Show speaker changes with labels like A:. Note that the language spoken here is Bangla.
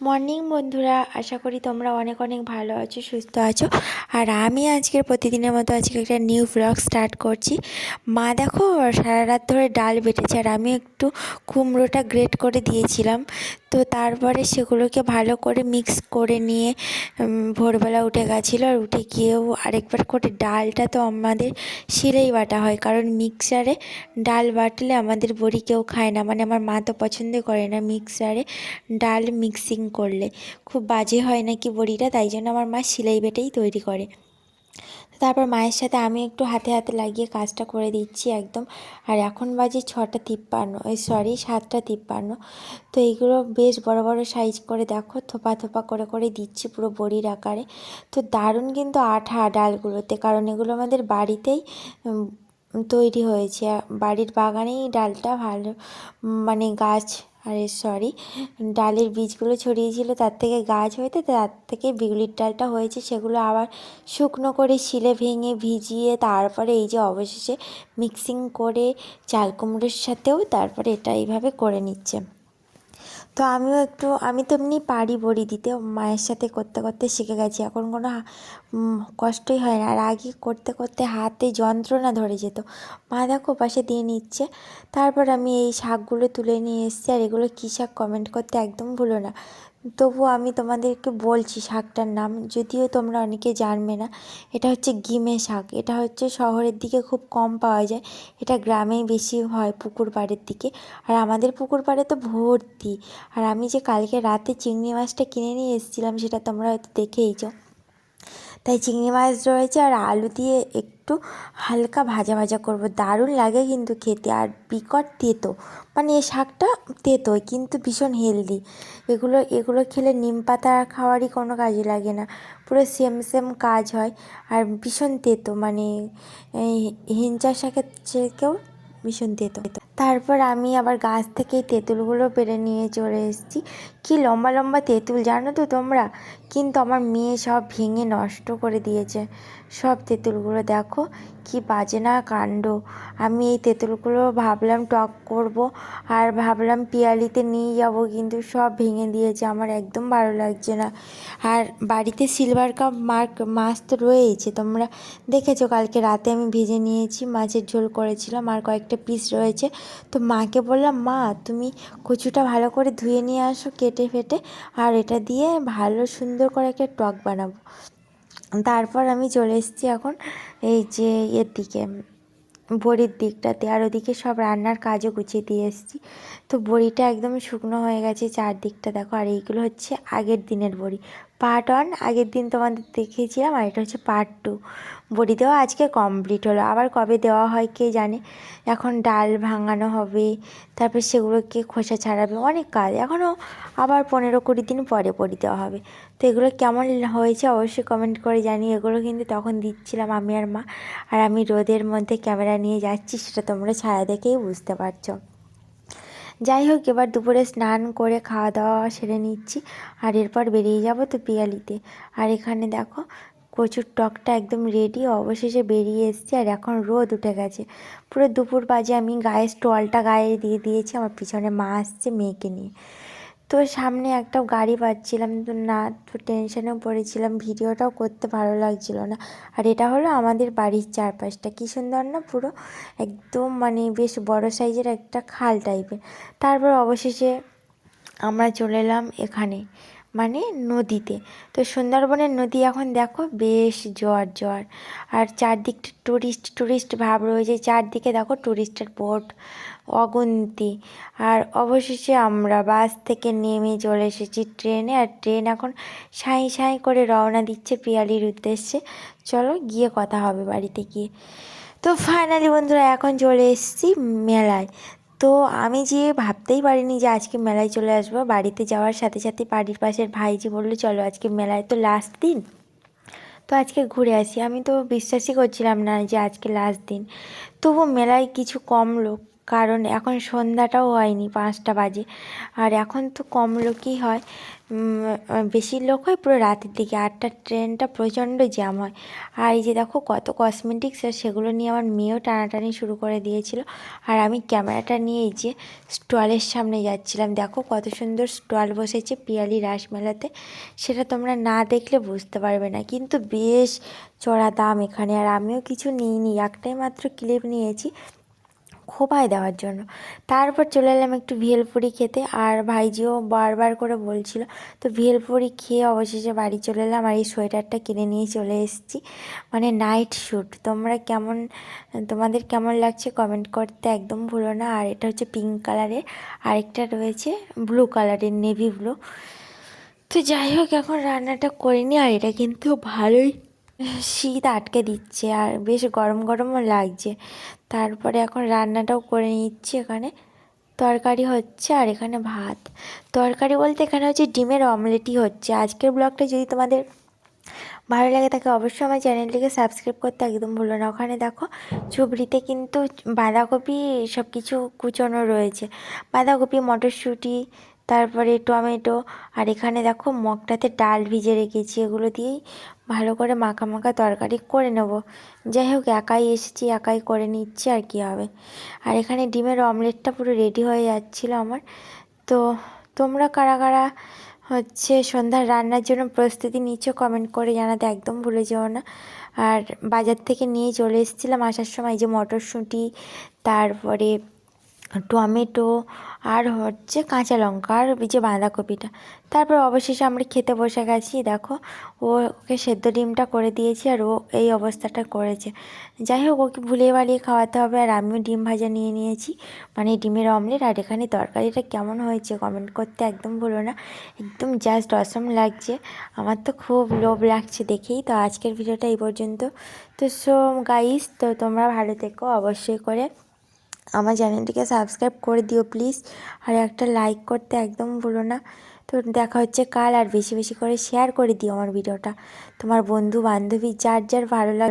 A: মর্নিং বন্ধুরা, আশা করি তোমরা অনেক অনেক ভালো আছো, সুস্থ আছো। আর আমি আজকের প্রতিদিনের মতো আজকে একটা নিউ ব্লগ স্টার্ট করছি। মা দেখো সারা রাত ধরে ডাল বেটেছে, আর আমি একটু কুমড়োটা গ্রেট করে দিয়েছিলাম। তো তারপরে সেগুলোকে ভালো করে মিক্স করে নিয়ে ভোরবেলা উঠে গেছিলো, আর উঠে গিয়েও আরেকবার করে ডালটা তো আমাদের শিলেই বাটা হয়, কারণ মিক্সারে ডাল বাটলে আমাদের বড়ি কেউ খায় না, মানে আমার মা তো পছন্দ করে না মিক্সারে ডাল মিক্সিং করলে, খুব বাজে হয় নাকি বড়িটা, তাই জন্য আমার মা সিলাই বেটেই তৈরি করে। তারপর মায়ের সাথে আমি একটু হাতে হাতে লাগিয়ে কাজটা করে দিচ্ছি একদম। আর এখন বাজে 6:53, সরি 7:53। তো এইগুলো বেশ বড় বড় সাইজ করে দেখো থোপা থোপা করে করে দিচ্ছি পুরো বড়ির আকারে। তো দারুণ কিন্তু আঠা ডালগুলোতে, কারণ এগুলো আমাদের বাড়িতেই তৈরি হয়েছে, বাড়ির বাগানেই ডালটা ভালো, মানে গাছ, আরে সরি, ডালের বীজগুলো ছড়িয়েছিল, তার থেকে গাছ হয়েছে, তার থেকে বিউলির ডালটা হয়েছে। সেগুলো আবার শুকনো করে শিলে ভেঙে ভিজিয়ে তারপরে এই যে অবশেষে মিক্সিং করে চাল কুমড়োর সাথেও তারপরে এটা এইভাবে করে নিচ্ছে। তো আমি তো এমনি পারি বড়ি দিতে, মায়ের সাথে করতে করতে শিখে গেছি, এখন কোনো কষ্টই হয় না। আর আগে করতে করতে হাতে যন্ত্রণা ধরে যেত। মা দেখো পাশে দিয়ে নিচ্ছে। তারপর আমি এই শাকগুলো তুলে নিয়ে এসেছি, আর এগুলো কী শাক কমেন্ট করতে একদম ভুলো না। তবু আমি তোমাদেরকে বলছি শাকটার নাম, যদিও তোমরা অনেকে জানবে না। এটা হচ্ছে গিমে শাক। এটা হচ্ছে শহরের দিকে খুব কম পাওয়া যায়, এটা গ্রামেই বেশি হয়, পুকুর পাড়ের দিকে। আর আমাদের পুকুর পাড়ে তো ভর্তি। আর আমি যে কালকে রাতে চিংড়ি মাছটা কিনে নিয়ে এসেছিলাম, সেটা তোমরা হয়তো দেখেইছো। তাই চিংড়ি মাছ রয়েছে, আর আলু দিয়ে একটু হালকা ভাজা ভাজা করব, দারুণ লাগে কিন্তু খেতে। আর বিকট তেতো, মানে এই শাকটা তেতোই কিন্তু ভীষণ হেলদি। এগুলো খেলে নিম পাতা খাওয়ারই কোনো কাজে লাগে না, পুরো সেম সেম কাজ হয়। আর ভীষণ তেতো, মানে হিঞ্চা শাকের থেকেও ভীষণ তেতো। তারপর আমি আবার গাছ থেকে তেঁতুলগুলো পেড়ে নিয়ে চলে এসেছি। কি লম্বা লম্বা তেঁতুল জানো তো তোমরা, কিন্তু আমার মেয়ে সব ভেঙে নষ্ট করে দিয়েছে। সব তেঁতুলগুলো দেখো কি বাজে না কাণ্ড। আমি এই তেঁতুলগুলো ভাবলাম টক করব, আর ভাবলাম পিয়ালিতে নিয়ে যাব, কিন্তু সব ভেঙে দিয়েছে, আমার একদম ভালো লাগছে না। আর বাড়িতে সিলভার কাপ মাছ তো রয়েইছে, তোমরা দেখেছো কালকে রাতে আমি ভেজে নিয়েছি, মাছের ঝোল করেছিলাম, আর কয়েকটা পিস রয়েছে। তো মাকে বললাম, মা তুমি কচুটা ভালো করে ধুয়ে নিয়ে আসো কেটে ফেটে, আর এটা দিয়ে ভালো সুন্দর করে একটা টক বানাবো। তারপর আমি চলে এসেছি এখন এই যে এর দিকে, বড়ির দিকটাতে, আর ওদিকে সব রান্নার কাজও গুছিয়ে দিয়ে এসেছি। তো বড়িটা একদম শুকনো হয়ে গেছে চারদিকটা দেখো। আর এইগুলো হচ্ছে আগের দিনের বড়ি, পার্ট 1 আগের দিন তোমাদের দেখিয়েছিলাম, আর এটা হচ্ছে পার্ট 2। বড়ি দেওয়া আজকে কমপ্লিট হলো, আবার কবে দেওয়া হয় কে জানে। এখন ডাল ভাঙানো হবে, তারপর সেগুলোকে খোসা ছাড়াবে, অনেক কাজ এখনও, আবার 15-20 দিন পরে বড়ি দেওয়া হবে। তো এগুলো কেমন হয়েছে অবশ্যই কমেন্ট করে জানিয়ে। এগুলো কিন্তু তখন দিচ্ছিলাম আমি আর মা, আর আমি রোদের মধ্যে ক্যামেরা নিয়ে যাচ্ছি, সেটা তোমরা ছায়া দেখেই বুঝতে পারছো। যাই হোক, এবার দুপুরে স্নান করে খাওয়া দাওয়া সেরে নিচ্ছি, আর এরপর বেরিয়ে যাব তো পিয়ালিতে। আর এখানে দেখো কচুর টকটা একদম রেডি, অবশেষে বেরিয়ে এসেছি। আর এখন রোদ উঠে গেছে, পুরো দুপুর বাজে। আমি গায়ের স্টলটা গায়ে দিয়ে দিয়েছি, আমার পিছনে মা আসছে মেয়েকে নিয়ে। তো সামনে একটা গাড়ি পাচ্ছিলাম তো না, তো টেনশনেও পড়েছিলাম, ভিডিওটাও করতে ভালো লাগছিল না। আর এটা হলো আমাদের বাড়ির চারপাশটা, কী সুন্দর না, পুরো একদম মানে বেশ বড় সাইজের একটা খাল টাইপের। তারপর অবশেষে আমরা চলে এলাম এখানে, মানে নদীতে। তো সুন্দরবনের নদী এখন দেখো বেশ জোয়ার জোয়ার, আর চারদিকটা টুরিস্ট টুরিস্ট ভাব রয়েছে, চারদিকে দেখো টুরিস্টের বোট অগুন্তি। আর অবশেষে আমরা বাস থেকে নেমে চলে এসেছি ট্রেনে, আর ট্রেন এখন সাঁই সাঁই করে রওনা দিচ্ছে পিয়ালির উদ্দেশ্যে। চলো গিয়ে কথা হবে বাড়িতে গিয়ে। তো ফাইনালি বন্ধুরা এখন চলে এসেছি মেলায়। তো আমি যে ভাবতেই পারিনি যে আজকে মেলায় চলে আসবো। বাড়িতে যাওয়ার সাথে সাথে বাড়ির পাশের ভাইজি বললো, চলো আজকে মেলায় তো লাস্ট দিন, তো আজকে ঘুরে আসি। আমি তো বিশ্বাসই করছিলাম না যে আজকে লাস্ট দিন, তবু মেলায় কিছু কম লোক কারণ এখন সন্ধ্যাটাও হয়নি, 5টা বাজে। আর এখন তো কম লোকই হয়, বেশি লোক হয় পুরো রাতের দিকে। 8টার ট্রেনটা প্রচণ্ড জ্যাম হয়। আর এই যে দেখো কত কসমেটিক্স, আর সেগুলো নিয়ে আমার মেয়েও টানাটানি শুরু করে দিয়েছিল। আর আমি ক্যামেরাটা নিয়ে এই যে স্টলের সামনে যাচ্ছিলাম। দেখো কত সুন্দর স্টল বসেছে পিয়ালি রাসমেলাতে, সেটা তোমরা না দেখলে বুঝতে পারবে না, কিন্তু বেশ চড়া দাম এখানে। আর আমিও কিছু নিইনি, একটাই মাত্র ক্লিপ নিয়েছি খোঁপায় দেওয়ার জন্য। তারপর চলে এলাম একটু ভেলপুরি খেতে, আর ভাইজিও বারবার করে বলছিল, তো ভেলপুরি খেয়ে অবশেষে বাড়ি চলে এলাম। আর এই সোয়েটারটা কিনে নিয়ে চলে এসেছি, মানে নাইট শ্যুট। তোমাদের কেমন লাগছে কমেন্ট করতে একদম ভুলো না। আর এটা হচ্ছে পিঙ্ক কালারের, আরেকটা রয়েছে ব্লু কালারের, নেভি ব্লু। তো যাই হোক, এখন রান্নাটা করিনি। আর এটা কিন্তু ভালোই শীত আটকে দিচ্ছে, আর বেশ গরম গরমও লাগছে। তারপরে এখন রান্নাটাও করে নিচ্ছি। এখানে তরকারি হচ্ছে, আর এখানে ভাত। তরকারি বলতে এখানে হচ্ছে ডিমের অমলেটই হচ্ছে। আজকের ব্লগটা যদি তোমাদের ভালো লাগে তাকে অবশ্যই আমার চ্যানেলটিকে সাবস্ক্রাইব করতে একদম ভুলো না। ওখানে দেখো চুবড়িতে কিন্তু বাঁধাকপি সব কিছু কুচোনো রয়েছে, বাঁধাকপি, মটরশুঁটি, তারপরে টমেটো। আর এখানে দেখো মগটাতে ডাল ভিজে রেখেছি, এগুলো দিয়েই ভালো করে মাখা মাখা তরকারি করে নেব। যাই হোক, একাই এসেছি, একাই করে নিচ্ছি, আর কি হবে। আর এখানে ডিমের অমলেটটা পুরো রেডি হয়ে যাচ্ছিলো আমার। তো তোমরা কারা কারা হচ্ছে সন্ধ্যার রান্নার জন্য প্রস্তুতি নিচ্ছ কমেন্ট করে জানাতে একদম ভুলে যেও না। আর বাজার থেকে নিয়ে চলে এসেছিলাম আসার সময় যে মটরশুঁটি, তারপরে টমেটো, আর হচ্ছে কাঁচা লঙ্কা, আর যে বাঁধাকপিটা। তারপর অবশেষে আমরা খেতে বসে গেছি। দেখো ওকে সেদ্ধ ডিমটা করে দিয়েছি, আর ও এই অবস্থাটা করেছে। যাই হোক, ওকে ভুলিয়ে বালিয়ে খাওয়াতে হবে। আর আমিও ডিম ভাজা নিয়ে নিয়েছি, মানে ডিমের অমলেট। আর এখানে তরকারিটা কেমন হয়েছে কমেন্ট করতে একদম ভুলো না, একদম জাস্ট অসম লাগছে। আমার তো খুব লোভ লাগছে দেখেই। তো আজকের ভিডিওটা এই পর্যন্ত। তো সো গাইস, তো তোমরা ভালো থেকো, অবশ্যই করে আমার চ্যানেলটিকে সাবস্ক্রাইব করে দিও প্লিজ, আর একটা লাইক করতে একদম ভুলো না। তো দেখা হচ্ছে কাল, আর বেশি বেশি করে শেয়ার করে দিও আমার ভিডিওটা তোমার বন্ধু বান্ধবী যার যার ভালো লাগে।